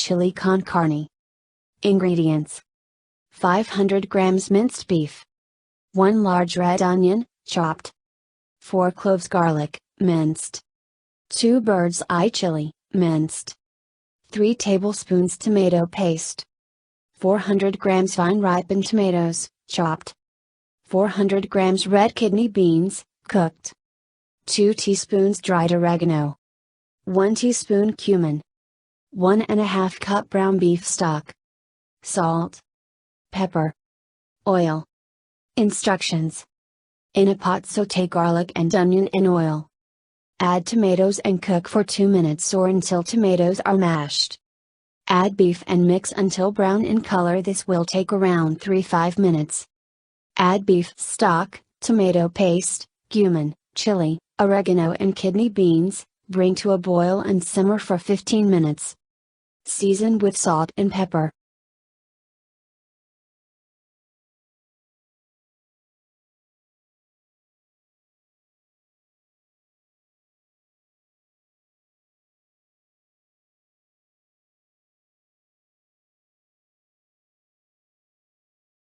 chilliconcarne. Ingredients: 500 grams minced beef, 1 large red onion, chopped, 4 cloves garlic, minced, 2 bird's eye chili, minced, 3 tablespoons tomato paste, 400 grams fine ripened tomatoes, chopped, 400 grams red kidney beans, cooked, 2 teaspoons dried oregano, 1 teaspoon cumin, 1½ cup brown beef stock, salt, pepper, oil. Instructions: in a pot saute garlic and onion in oil. Add tomatoes and cook for 2 minutes or until tomatoes are mashed. Add beef and mix until brown in color. This will take around 3-5 minutes. Add beef stock, tomato paste, cumin, chili, oregano and kidney beans, bring to a boil and simmer for 15 minutes. Season with salt and pepper.